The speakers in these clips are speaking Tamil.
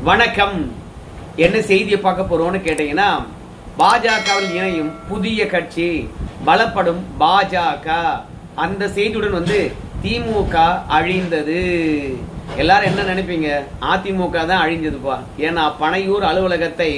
வணக்கம். என்ன செய்தியை பார்க்க போறோம்னு கேட்டீங்கன்னா, பாஜகவில் இணையும் புதிய கட்சி பலப்படும் பாஜக. அந்த செய்தியுடன் திமுக அழிந்தது. எல்லாரும் என்ன நினைப்பீங்க? அதிமுக தான் அழிஞ்சதுப்பா. ஏன்னா பனையூர் அலுவலகத்தை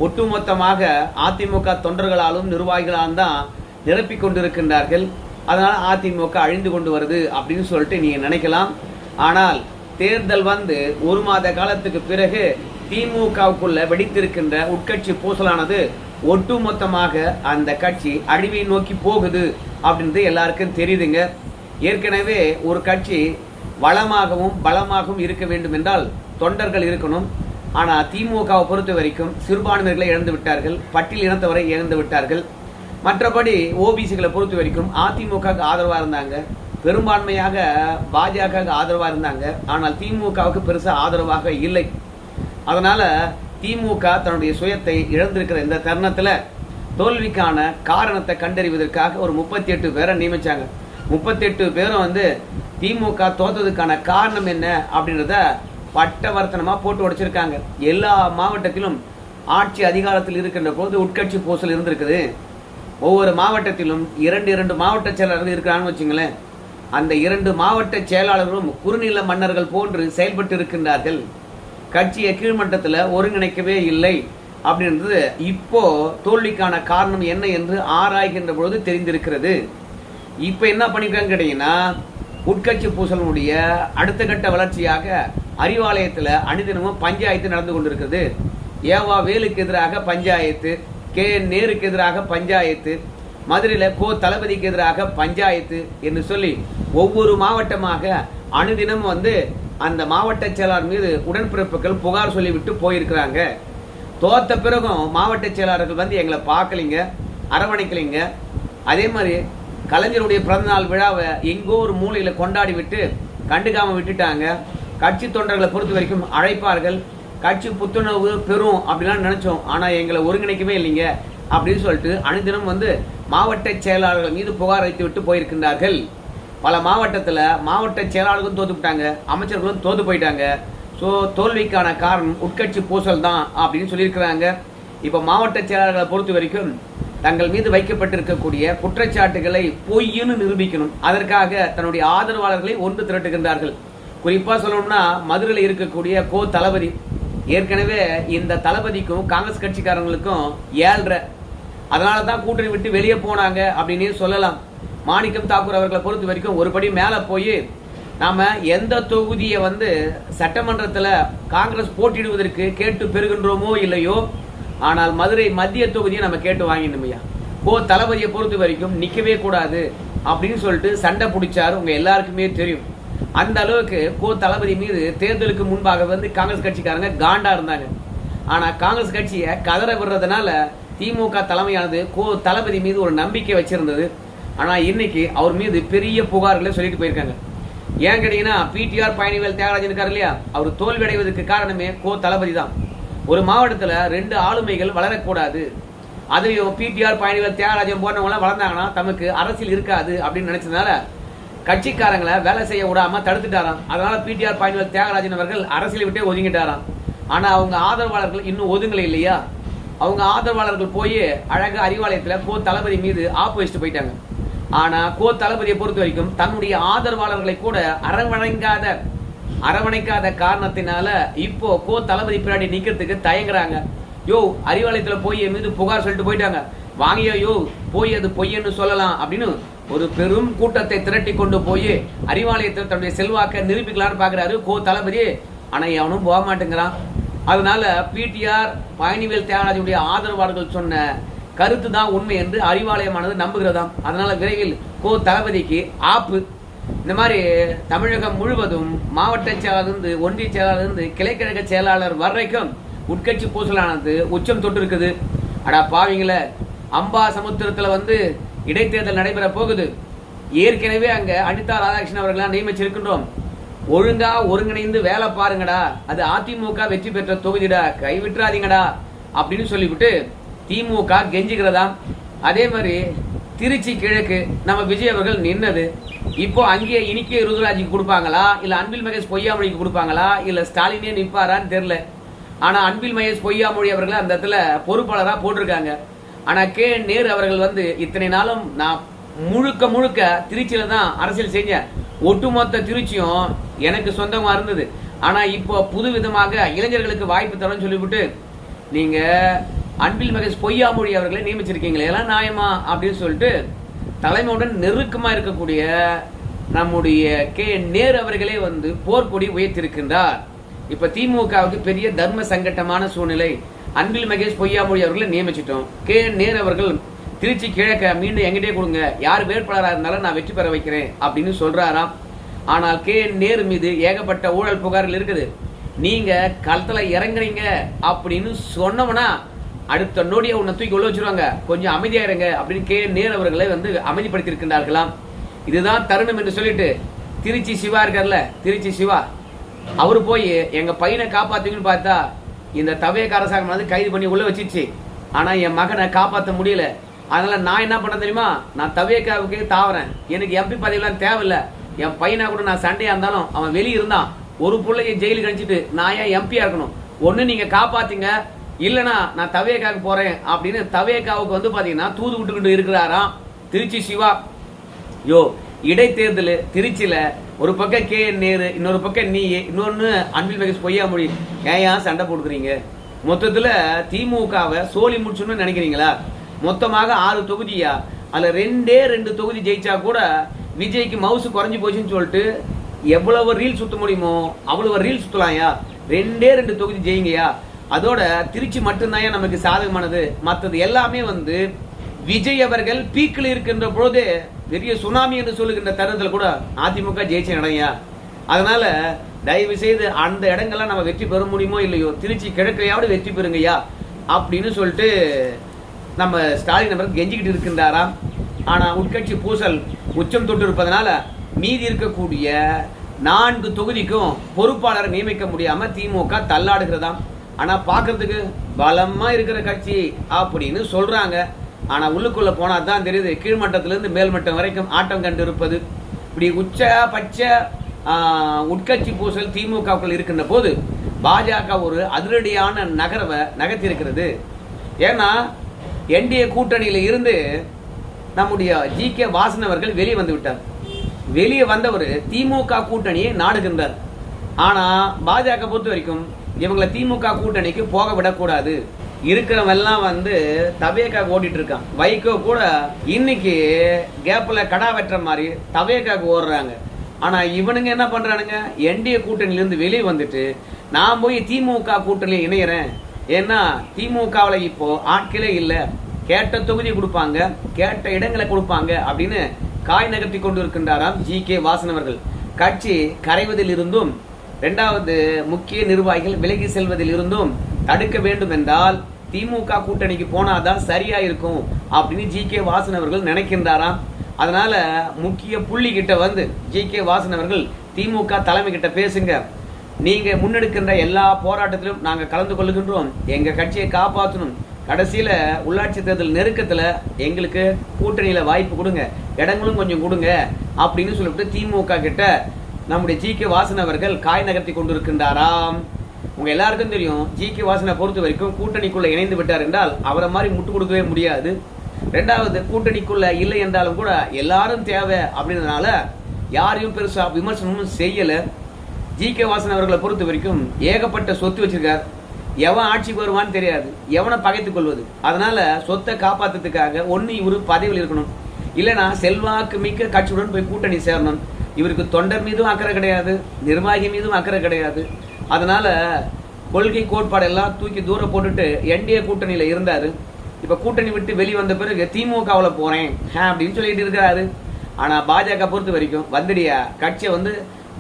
ஒட்டுமொத்தமாக அதிமுக தொண்டர்களாலும் நிர்வாகிகளாலும் தான் நிரப்பிக் கொண்டிருக்கின்றார்கள். அதனால அதிமுக அழிந்து கொண்டு வருது அப்படின்னு சொல்லிட்டு நீங்க நினைக்கலாம். ஆனால் தேர்தல் ஒரு மாத காலத்துக்கு பிறகு திமுகவுக்குள்ள வெடித்திருக்கின்ற உட்கட்சி பூசலானது ஒட்டுமொத்தமாக அந்த கட்சி அழிவை நோக்கி போகுது அப்படின்றது எல்லாருக்கும் தெரியுதுங்க. ஏற்கனவே ஒரு கட்சி வளமாகவும் பலமாகவும் இருக்க வேண்டும் என்றால் தொண்டர்கள் இருக்கணும். ஆனா திமுகவை பொறுத்த வரைக்கும் சிறுபான்மைகளை இழந்து விட்டார்கள், பட்டியல் இனத்தவரை இழந்து விட்டார்கள். மற்றபடி ஓபிசிகளை பொறுத்த வரைக்கும் அதிமுக ஆதரவா இருந்தாங்க, பெரும்பான்மையாக பாஜக ஆதரவா இருந்தாங்க. ஆனால் திமுகவுக்கு பெருசா ஆதரவாக இல்லை. அதனால திமுக தன்னுடைய சுயத்தை இழந்திருக்கிற இந்த தருணத்துல தோல்விக்கான காரணத்தை கண்டறிவதற்காக ஒரு 38 பேரை நியமிச்சாங்க. 38 பேரும் திமுக தோத்ததுக்கான காரணம் என்ன அப்படின்றத பட்டவர்த்தனமா போட்டு உடைச்சிருக்காங்க. எல்லா மாவட்டத்திலும் ஆட்சி அதிகாரத்தில் இருக்கின்ற போது உட்கட்சி பூசல் இருந்திருக்குது. ஒவ்வொரு மாவட்டத்திலும் 2 மாவட்ட செயலாளர்கள் இருக்கிறாங்கன்னு வச்சுங்களேன். அந்த 2 மாவட்ட செயலாளர்களும் குறுநில மன்னர்கள் போன்று செயல்பட்டு இருக்கின்றார்கள். கட்சியை கீழ்மட்டத்தில் ஒருங்கிணைக்கவே இல்லை அப்படின்றது இப்போ தோல்விக்கான காரணம் என்ன என்று ஆராய்கின்ற பொழுது தெரிந்திருக்கிறது. இப்போ என்ன பண்ணிருக்காங்க கேட்டீங்கன்னா, உட்கட்சி பூசலுடைய அடுத்த கட்ட வளர்ச்சியாக அறிவாலயத்தில் அனுதினமும் பஞ்சாயத்து நடந்து கொண்டிருக்கிறது. ஏவா வேலுக்கு எதிராக பஞ்சாயத்து, KN நேருக்கு எதிராக பஞ்சாயத்து, மதுரையில் தளபதிக்கு எதிராக பஞ்சாயத்து என்று சொல்லி ஒவ்வொரு மாவட்டமாக அனுதினம் அந்த மாவட்ட செயலாளர் மீது உடன்பிறப்புகள் புகார் சொல்லிவிட்டு போயிருக்கிறாங்க. தோத்த பிறகும் மாவட்ட செயலாளர்கள் எங்களை பார்க்கலிங்க, அரவணைக்கலிங்க. அதே மாதிரி கலைஞருடைய பிறந்தநாள் விழாவை எங்கோ ஒரு மூலையில கொண்டாடி விட்டு கண்டுக்காம விட்டுட்டாங்க. கட்சி தொண்டர்களை பொறுத்த வரைக்கும் அழைப்பார்கள், கட்சி புத்துணர்வு பெறும் அப்படிலாம் நினைச்சோம். ஆனா எங்களை ஒருங்கிணைக்கவே இல்லைங்க அப்படின்னு சொல்லிட்டு அனுதினம் மாவட்ட செயலாளர்கள் மீது புகார் வைத்து விட்டு போயிருக்கின்றார்கள். பல மாவட்டத்தில் மாவட்ட செயலாளர்களும் தோத்து விட்டாங்க, அமைச்சர்களும் தோத்து போயிட்டாங்க. ஸோ தோல்விக்கான காரணம் உட்கட்சி பூசல் தான் அப்படின்னு சொல்லியிருக்கிறாங்க. இப்போ மாவட்ட செயலாளர்களை பொறுத்த வரைக்கும் தங்கள் மீது வைக்கப்பட்டிருக்கக்கூடிய குற்றச்சாட்டுகளை பொய்ன்னு நிரூபிக்கணும். அதற்காக தன்னுடைய ஆதரவாளர்களை ஒன்று திரட்டுகின்றார்கள். குறிப்பாக சொல்லணும்னா மதுரையில் இருக்கக்கூடிய தளபதி. ஏற்கனவே இந்த தளபதிக்கும் காங்கிரஸ் கட்சிக்காரங்களுக்கும் 7.5, அதனால தான் கூட்டணி விட்டு வெளியே போனாங்க அப்படின்னு சொல்லலாம். மாணிக்கம் தாக்கூர் அவர்களை பொறுத்த வரைக்கும் ஒரு படி மேலே போய் நாம எந்த தொகுதியை சட்டமன்றத்தில் காங்கிரஸ் போட்டியிடுவதற்கு கேட்டு பெறுகின்றோமோ இல்லையோ, ஆனால் மதுரை மத்திய தொகுதியை நம்ம கேட்டு வாங்கினோமையா. தளபதியை பொறுத்த வரைக்கும் நிற்கவே கூடாது அப்படின்னு சொல்லிட்டு சண்டை பிடிச்சாரு. உங்க எல்லாருக்குமே தெரியும். அந்த அளவுக்கு தளபதி மீது தேர்தலுக்கு முன்பாக காங்கிரஸ் கட்சிக்காரங்க காண்டா இருந்தாங்க. ஆனா காங்கிரஸ் கட்சியை கதற விடுறதுனால திமுக தலைமையானது தளபதி மீது ஒரு நம்பிக்கை வச்சிருந்தது. ஆனா இன்னைக்கு அவர் மீது பெரிய புகார்களை சொல்லிட்டு போயிருக்காங்க. ஏன் கேட்டீங்கன்னா, PTR பழனிவேல் தியாகராஜன் இருக்காரு இல்லையா, அவர் தோல்வி அடைவதற்கு காரணமே தளபதி தான். ஒரு மாவட்டத்தில் 2 ஆளுமைகள் வளரக்கூடாது, அதுலயும் PTR பழனிவேல் தியாகராஜன் போன்றவங்க வளர்ந்தாங்கன்னா தமக்கு அரசியல் இருக்காது அப்படின்னு நினைச்சதுனால கட்சிக்காரங்களை வேலை செய்ய விடாம தடுத்துட்டாராம். அதனால PTR பழனிவேல் தியாகராஜன் அவர்கள் அரசியலை விட்டே ஒதுங்கிட்டாராம். ஆனா அவங்க ஆதரவாளர்கள் இன்னும் ஒதுங்கலை இல்லையா. அவங்க ஆதரவாளர்கள் போய் அழகா அறிவாலயத்தில் தளபதி மீது ஆப்பு வச்சுட்டு போயிட்டாங்க. ஆனா தளபதியை பொறுத்த வரைக்கும் தன்னுடைய ஆதரவாளர்களை கூட அரவணைக்காத காரணத்தினால இப்போ தளபதி பின்னாடி நிக்கிறதுக்கு தயங்குறாங்க. அறிவாலயத்தில் போய் என் மீது புகார் சொல்லிட்டு போயிட்டாங்க, வாங்கியோ போய் அது பொய்யன்னு சொல்லலாம் அப்படின்னு ஒரு பெரும் கூட்டத்தை திரட்டி கொண்டு போய் அறிவாலயத்தில் தன்னுடைய செல்வாக்க நிரூபிக்கலான்னு பாக்குறாரு தளபதி. ஆனா அவனும் போக மாட்டேங்கிறான். அதனால PTR பழனிவேல் தியாகராஜனுடைய ஆதரவாளர்கள் சொன்ன கருத்து தான் உண்மை என்று அறிவாலயமானது நம்புகிறதாம். அதனால விரைவில் தளபதிக்கு ஆப்பு. இந்த மாதிரி தமிழகம் முழுவதும் மாவட்ட செயலாளர் ஒன்றிய செயலாளர் கிளைக்கழக செயலாளர் வரைக்கும் உட்கட்சி பூசலானது உச்சம் தொட்டு இருக்குது. அடா பாவீங்கள, அம்பா சமுத்திரத்துல இடைத்தேர்தல் நடைபெற போகுது. ஏற்கனவே அங்க அனிதா ராதாகிருஷ்ணன் அவர்களாம் நியமிச்சிருக்கின்றோம். ஒழுங்கா ஒருங்கிணைந்து வேலை பாருங்கடா, அது அதிமுக வெற்றி பெற்ற தொகுதிடா, கைவிட்டுறாதீங்கடா அப்படின்னு சொல்லிவிட்டு திமுக கெஞ்சுகிறதாம். அதே மாதிரி திருச்சி கிழக்கு நம்ம விஜய் அவர்கள் நின்னது. இப்போ அங்கேயே இனிக்கே ருதுராஜிக்கு கொடுப்பாங்களா, இல்ல அன்பில் மகேஷ் பொய்யாமொழிக்கு கொடுப்பாங்களா, இல்ல ஸ்டாலினே நிற்பாரான்னு தெரியல. ஆனா அன்பில் மகேஷ் பொய்யாமொழி அவர்கள் அந்த இடத்துல பொறுப்பாளரா போட்டிருக்காங்க. ஆனா நேரு அவர்கள் வந்து இத்தனை நாளும் நான் முழுக்க முழுக்க திருச்சியில தான் அரசியல் செஞ்சேன், ஒட்டுமொத்த திருச்சியும் எனக்கு சொந்தமா இருந்தது. ஆனா இப்போ புது விதமாக இளைஞர்களுக்கு வாய்ப்பு தரணும்னு சொல்லிவிட்டு நீங்க அன்பில் மகேஷ் பொய்யாமொழி அவர்களை நியமிச்சிருக்கீங்களே, எல்லாம் நியாயமா அப்படின்னு சொல்லிட்டு தலைமையுடன் நெருக்கமா இருக்கக்கூடிய நம்முடைய நேரு அவர்களே வந்து போர்க்கொடி உயர்த்திருக்கின்றார். இப்ப திமுகவுக்கு பெரிய தர்ம சங்கட்டமான சூழ்நிலை. அன்பில் மகேஷ் பொய்யாமொழி அவர்களை நியமிச்சிட்டோம். நேரு அவர்கள் திருச்சி கிழக்க மீண்டும் எங்கிட்டே கொடுங்க, யார் வேட்பாளராக இருந்தாலும் நான் வெற்றி பெற வைக்கிறேன் அப்படின்னு சொல்றாராம். ஆனால் நேரு மீது ஏகப்பட்ட ஊழல் புகார்கள் இருக்குது. நீங்க களத்துல இறங்குறீங்க அப்படின்னு சொன்னவனா அடுத்த நொடியை உன்னை தூக்கி உள்ள வச்சிருவாங்க, கொஞ்சம் அமைதியா இருங்க அப்படின்னு நேரு அவர்களை வந்து அமைதிப்படுத்தி இருக்கின்றார்களாம். இதுதான் தருணம் என்று சொல்லிட்டு திருச்சி சிவா இருக்கார்ல, திருச்சி சிவா அவரு போய் எங்க பையனை காப்பாத்துங்கன்னு பார்த்தா இந்த தவேக அரசாங்கம் வந்து கைது பண்ணி உள்ள வச்சிருச்சு. ஆனா என் மகனை காப்பாற்ற முடியல. அதனால நான் என்ன பண்ண தெரியுமா, நான் தவேகாவுக்கு தாவறேன், எனக்கு எம்பி பதவியெல்லாம் தேவையில்லை. என் பையனா கூட நான் சண்டையா இருந்தாலும் அவன் வெளியே இருந்தான், ஒரு பிள்ளைய ஜெயிலுக்கு அனுப்பிச்சிட்டு நான் ஏன் எம்பியா இருக்கணும், ஒன்னு நீங்க காப்பாத்துங்க இல்லனா நான் தவேகாவுக்கு போறேன் அப்படின்னு தவேகாவுக்கு வந்து பாத்தீங்கன்னா தூது விட்டுக்கிட்டு இருக்கிறாராம் திருச்சி சிவா. யோ இடைத்தேர்தல் திருச்சியில ஒரு பக்கம் நேரு, இன்னொரு பக்கம் நீ, இன்னொன்னு அன்பில் மகேஷ் பொய்யாமொழி, ஏன் சண்டை போட்டுக்கிறீங்க? மொத்தத்துல திமுகவை சோழி முடிச்சுன்னு நினைக்கிறீங்களா? மொத்தமாக 6 தொகுதியா, அதுல 2 தொகுதி ஜெயிச்சா கூட விஜய்க்கு மவுசு குறைஞ்சு போச்சுன்னு சொல்லிட்டு எவ்வளவு ரீல் சுத்த முடியுமோ அவ்வளவு ரீல் சுத்தலாம்யா. 2 தொகுதி ஜெயிங்கயா. அதோட திருச்சி மட்டும்தான் நமக்கு சாதகமானது, மற்றது எல்லாமே வந்து விஜய் அவர்கள் பீக்கில் இருக்கின்ற பொழுது பெரிய சுனாமி என்று சொல்லுகின்ற தருணத்தில் கூட அதிமுக ஜெயிச்ச இடம்யா. அதனால தயவு செய்து அந்த இடங்கள்லாம் நம்ம வெற்றி பெற முடியுமோ இல்லையோ, திருச்சி கிழக்கையாவது வெற்றி பெறுங்கய்யா அப்படின்னு சொல்லிட்டு நம்ம ஸ்டாலின் அவர்கள் கெஞ்சிக்கிட்டு இருக்கின்றாராம். ஆனா உட்கட்சி பூசல் உச்சம் தொட்டு இருப்பதனால மீதி இருக்கக்கூடிய 4 தொகுதிக்கும் பொறுப்பாளரை நியமிக்க முடியாம திமுக தள்ளாடுகிறதாம். ஆனா பாக்குறதுக்கு பலமா இருக்கிற கட்சி அப்படின்னு சொல்றாங்க. ஆனா உள்ளுக்குள்ள போனா தான் தெரியுது, கீழ்மட்டத்திலிருந்து மேல்மட்டம் வரைக்கும் ஆட்டம் கண்டு இருப்பது. இப்படி உச்ச பட்ச உட்கட்சி பூசல் திமுகவுக்குள் இருக்கின்ற போது பாஜக ஒரு அதிரடியான நகர்வை நகர்த்தி இருக்கிறது. ஏன்னா என்டிஏ கூட்டணியில இருந்து நம்முடைய ஜி.கே. வாசன் அவர்கள் வெளியே வந்து விட்டார். வெளியே வந்தவர் திமுக கூட்டணியை நாடுகின்றார். ஆனா பாஜக பொறுத்த வரைக்கும் இவங்களை திமுக கூட்டணிக்கு போக விடக்கூடாது. இருக்கிறவெல்லாம் வந்து தவேகா ஓடிட்டு இருக்கான். வைகோ கூட இன்னைக்கு கேப்ல கடா வெட்டுற மாதிரி தவேகாக்கு ஓடுறாங்க. ஆனா இவனுங்க என்ன பண்றானுங்க, என்டிஏ கூட்டணியில இருந்து வெளியே வந்துட்டு நான் போய் திமுக கூட்டணியில் இணையறேன். ஏன்னா திமுகவில் இப்போ ஆட்களே இல்லை, கேட்ட தொகுதி கொடுப்பாங்க, கேட்ட இடங்களை கொடுப்பாங்க அப்படின்னு காய் நகர்த்தி கொண்டு இருக்கின்றாராம் ஜி.கே. வாசன் அவர்கள். கட்சி கரைவதில் இருந்தும் 2வது முக்கிய நிர்வாகிகள் விலகி செல்வதில் இருந்தும் தடுக்க வேண்டும் என்றால் திமுக கூட்டணிக்கு போனாதான் சரியா இருக்கும் அப்படின்னு ஜி.கே. வாசன் அவர்கள் நினைக்கின்றாராம். அதனால முக்கிய புள்ளி கிட்ட வந்து ஜி.கே. வாசன் அவர்கள் திமுக தலைமை கிட்ட பேசுங்க, நீங்க முன்னெடுக்கின்ற எல்லா போராட்டத்திலும் நாங்க கலந்து கொள்ளுகின்றோம், எங்க கட்சியை காப்பாற்றணும், கடைசியில உள்ளாட்சி தேர்தல் நெருக்கத்துல எங்களுக்கு கூட்டணியில வாய்ப்பு கொடுங்க, இடங்களும் கொஞ்சம் கொடுங்க அப்படின்னு சொல்லிட்டு திமுக கிட்ட நம்முடைய ஜி.கே. வாசன் அவர்கள் காய் நகர்த்தி கொண்டிருக்கின்றாராம். உங்க எல்லாருக்கும் தெரியும், ஜி.கே. வாசனை பொறுத்த வரைக்கும் கூட்டணிக்குள்ள இணைந்து விட்டார் என்றால் அவரை மாதிரி முட்டு கொடுக்கவே முடியாது. 2வது கூட்டணிக்குள்ள இல்லை என்றாலும் கூட எல்லாரும் தேவை அப்படின்றதுனால யாரையும் பெருசா விமர்சனமும் செய்யல. ஜி.கே. வாசன் அவர்களை பொறுத்த வரைக்கும் ஏகப்பட்ட சொத்து வச்சிருக்கார். எவன் ஆட்சிக்கு வருவான்னு தெரியாது, எவனை பகைத்துக் கொள்வது. அதனால சொத்தை காப்பாத்துறதுக்காக ஒன்னு இவரு பதவியில் இருக்கணும், இல்லைன்னா செல்வாக்கு மிக்க கட்சியுடன் போய் கூட்டணி சேரணும். இவருக்கு தொண்டர் மீதும் அக்கறை கிடையாது, நிர்வாகி மீதும் அக்கறை கிடையாது. அதனால கொள்கை கோட்பாடு எல்லாம் தூக்கி தூரம் போட்டுட்டு என்டிஏ கூட்டணியில இருந்தாரு. இப்ப கூட்டணி விட்டு வெளிவந்த பிறகு திமுகவுல போறேன் அப்படின்னு சொல்லிட்டு இருக்கிறாரு. ஆனா பாஜக பொறுத்த வரைக்கும் வந்துடியா, கட்சியை வந்து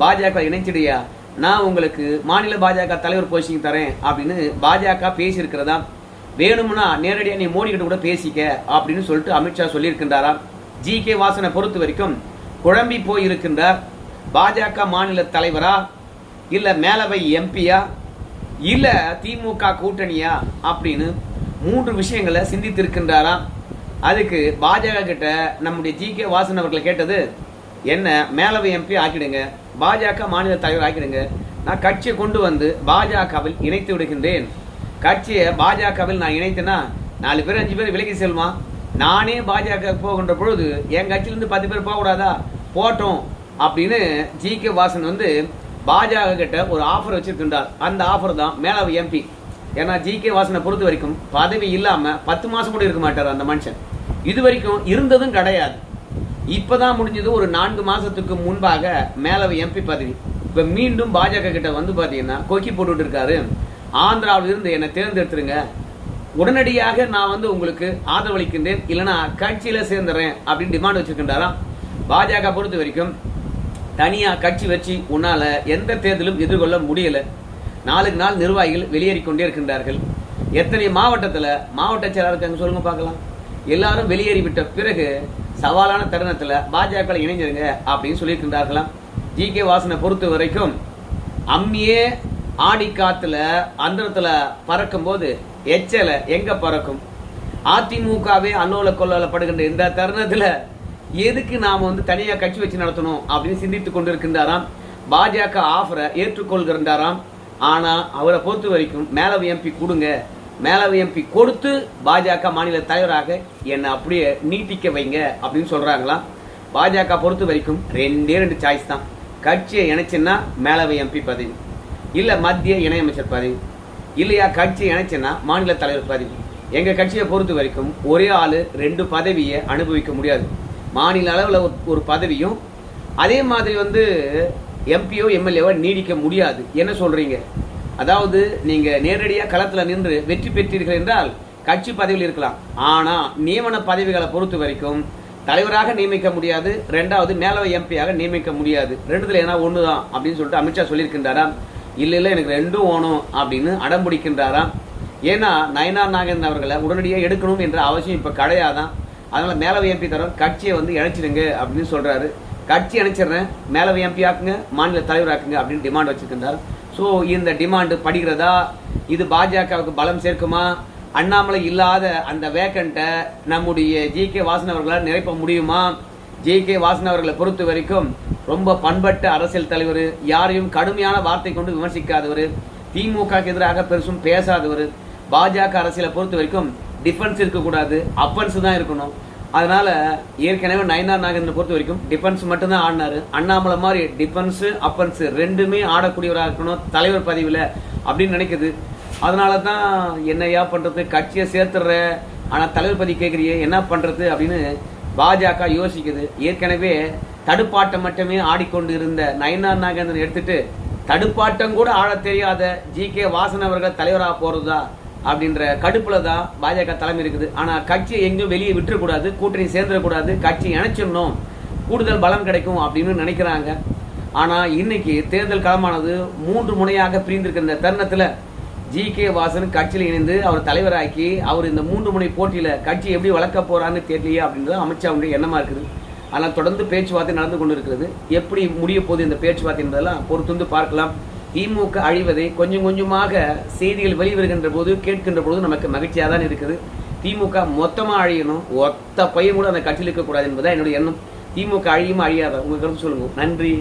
பாஜக இணைச்சிடியா, நான் உங்களுக்கு மாநில பாஜக தலைவர் போஸ்டிங் தரேன் அப்படின்னு பாஜக பேசி இருக்கிறதா. வேணும்னா நேரடியா நீ மோடி கிட்ட கூட பேசிக்க அப்படின்னு சொல்லிட்டு அமித்ஷா சொல்லியிருக்கின்றாராம். ஜி.கே. வாசனை பொறுத்த வரைக்கும் குழம்பி போய் இருக்கின்றார். பாஜக மாநில தலைவரா, இல்ல மேலவை எம்பியா, இல்ல திமுக கூட்டணியா அப்படின்னு 3 விஷயங்களை சிந்தித்திருக்கின்றாராம். அதுக்கு பாஜக கிட்ட நம்முடைய ஜி.கே. வாசன் அவர்களை கேட்டது என்ன, மேலவை எம்பி ஆக்கிடுங்க, பாஜக மாநில தலைவர் ஆக்கிடுங்க, நான் கட்சியை கொண்டு வந்து பாஜகவில் இணைத்து விடுகின்றேன். கட்சியை பாஜகவில் நான் இணைத்தேன்னா 4 பேர் 5 பேர் விலகி செல்வான். நானே பாஜக போகின்ற பொழுது என் கட்சியிலிருந்து 10 பேர் போகக்கூடாதா, போட்டோம் அப்படின்னு ஜி.கே. வாசன் வந்து பாஜக கிட்ட ஒரு ஆஃபர் வச்சிருக்கின்றார். அந்த ஆஃபர் தான் மேலவை எம்பி. ஏன்னா ஜி.கே. வாசனை பொறுத்த வரைக்கும் பதவி இல்லாம 10 மாசம் கூட இருக்க மாட்டார் அந்த மனுஷன். இது வரைக்கும் இருந்ததும் கிடையாது. இப்பதான் முடிஞ்சது ஒரு 4 மாசத்துக்கு முன்பாக மேலவை எம்பி பதவி. இப்ப மீண்டும் பாஜக கிட்ட வந்து பாத்தீங்கன்னா கொக்கி போட்டுட்டு இருக்காரு. ஆந்திராவில் இருந்து என்னை தேர்ந்தெடுத்துருங்க, உடனடியாக நான் வந்து உங்களுக்கு ஆதரவளிக்கின்றேன், இல்லைன்னா கட்சியில சேர்ந்துறேன் அப்படின்னு டிமாண்ட் வச்சிருக்கின்றாராம். பாஜக பொறுத்த வரைக்கும் தனியா கட்சி வச்சு உன்னால எந்த தேர்தலும் எதிர்கொள்ள முடியல. நாளுக்கு நாள் நிர்வாகிகள் வெளியேறி கொண்டே இருக்கின்றார்கள். எத்தனை மாவட்டத்துல மாவட்ட செயலாளர் இருக்காங்க சொல்லுங்க பார்க்கலாம். எல்லாரும் வெளியேறிவிட்ட பிறகு சவாலான தருணத்துல பாஜக இணைஞ்சிருங்க அப்படின்னு சொல்லியிருக்கின்றார்களாம். ஜி.கே. வாசனை பொறுத்த வரைக்கும் அம்மியே ஆடி காத்துல அந்தரத்துல பறக்கும் போது எச்சல எங்க பறக்கும்? அதிமுகவே அல்லோல கொல்லப்படுகின்ற இந்த தருணத்துல எதுக்கு நாம வந்து தனியா கட்சி வச்சு நடத்தணும் அப்படின்னு சிந்தித்துக் கொண்டிருக்கின்றாராம். பாஜக ஆஃபரை ஏற்றுக்கொள்கின்றாராம். ஆனா அவரை பொறுத்த வரைக்கும் மேலவை எம்பி கொடுங்க, மேலவை எம்பி கொடுத்து பாஜக மாநில தலைவராக என்னை அப்படியே நீட்டிக்க வைங்க அப்படின்னு சொல்றாங்களாம். பாஜக பொறுத்த வரைக்கும் 2 சாய்ஸ் தான். கட்சியை இணைச்சுன்னா மேலவை எம்பி பதவி, இல்ல மத்திய இணையமைச்சர் பதவி, இல்லையா கட்சியை இணைச்சுன்னா மாநில தலைவர் பதவி. எங்க கட்சியை பொறுத்த வரைக்கும் ஒரே ஆளு 2 பதவியை அனுபவிக்க முடியாது. மாநில அளவில் ஒரு பதவியும் அதே மாதிரி வந்து எம்பியோ எம்எல்ஏவோ நீடிக்க முடியாது. என்ன சொல்றீங்க? அதாவது நீங்க நேரடியா களத்துல நின்று வெற்றி பெற்றீர்கள் என்றால் கட்சி பதவியில் இருக்கலாம். ஆனா நியமன பதவிகளை பொறுத்த வரைக்கும் தலைவராக நியமிக்க முடியாது, 2வது மேலவை எம்பியாக நியமிக்க முடியாது. 2த்துல ஏன்னா ஒண்ணுதான் அப்படின்னு சொல்லிட்டு அமித்ஷா சொல்லியிருக்கின்றாராம். இல்ல எனக்கு 2ம் வேணும் அப்படின்னு அடம் பிடிக்கின்றாராம். ஏன்னா நயனார் நாகேந்திரன் அவர்களை உடனடியாக எடுக்கணும் என்ற அவசியம் இப்ப கிடையாதான். அதனால மேலவை எம்பி தரம் கட்சியை வந்து இணைச்சிடுங்க அப்படின்னு சொல்றாரு. கட்சி இணைச்சிடுறேன், மேலவை எம்பி ஆக்குங்க, மாநில தலைவர் ஆக்குங்க அப்படின்னு டிமாண்ட் வச்சிருக்கின்றார். ஸோ இந்த டிமாண்டு படிக்கிறதா? இது பாஜகவுக்கு பலம் சேர்க்குமா? அண்ணாமலை இல்லாத அந்த வேக்கண்ட்டை நம்முடைய ஜி.கே. வாசன் அவர்களால் நிரப்ப முடியுமா? ஜி.கே. வாசன் அவர்களை பொறுத்த வரைக்கும் ரொம்ப பண்பட்ட அரசியல் தலைவர், யாரையும் கடுமையான வார்த்தை கொண்டு விமர்சிக்காதவர், திமுக எதிராக பெருசும் பேசாதவர். பாஜக அரசியலை பொறுத்த வரைக்கும் டிஃபென்ஸ் இருக்கக்கூடாது, அப்பன்ஸ் தான் இருக்கணும். அதனால ஏற்கனவே நயனார் நாகேந்திரன் பொறுத்த வரைக்கும் டிஃபென்ஸ் மட்டும்தான் ஆடினாரு. அண்ணாமலை மாதிரி டிஃபென்ஸ் அப்பன்ஸ் 2மே ஆடக்கூடியவராக இருக்கணும் தலைவர் பதவியில அப்படின்னு நினைக்குது. அதனால தான் என்னையா பண்றது, கட்சியை சேர்த்துடுற ஆனா தலைவர் பதவி கேட்கறியே என்ன பண்றது அப்படின்னு பாஜக யோசிக்குது. ஏற்கனவே தடுப்பாட்டம் மட்டுமே ஆடிக்கொண்டு இருந்த நயனார் நாகேந்திரன் எடுத்துட்டு தடுப்பாட்டம் கூட ஆட தெரியாத ஜி.கே. வாசன் அவர்கள் தலைவராக போறதா அப்படின்ற கடுப்புல தான் பாஜக தலைமை இருக்குது. ஆனா கட்சியை எங்கேயும் வெளியே விட்டுறக்கூடாது, கூட்டணி சேர்ந்துடக்கூடாது, கட்சி இணைச்சிடணும், கூடுதல் பலம் கிடைக்கும் அப்படின்னு நினைக்கிறாங்க. ஆனா இன்னைக்கு தேர்தல் களமானது 3 முனையாக பிரிந்திருக்கிற இந்த தருணத்துல ஜி.கே. வாசன் கட்சியில் இணைந்து அவர் தலைவராக்கி அவர் இந்த 3 முனை போட்டியில கட்சி எப்படி வளர்க்க போறான்னு தெரியலையே அப்படின்றது அமித்ஷாவுடைய எண்ணமா இருக்குது. ஆனால் தொடர்ந்து பேச்சுவார்த்தை நடந்து கொண்டு இருக்கிறது. எப்படி முடிய போகுது இந்த பேச்சுவார்த்தை என்பதெல்லாம் பொறுத்து பார்க்கலாம். திமுக அழிவதை கொஞ்சம் கொஞ்சமாக செய்திகள் வெளிவருகின்ற போது கேட்கின்ற போது நமக்கு மகிழ்ச்சியாக தான் இருக்குது. திமுக மொத்தமா அழியணும், ஒத்த பையன் கூட அந்த கட்சியில் இருக்கக்கூடாது என்பதான் என்னுடைய எண்ணம். திமுக அழியுமா அழியாதா? உங்க கருத்து சொல்லுங்க. நன்றி.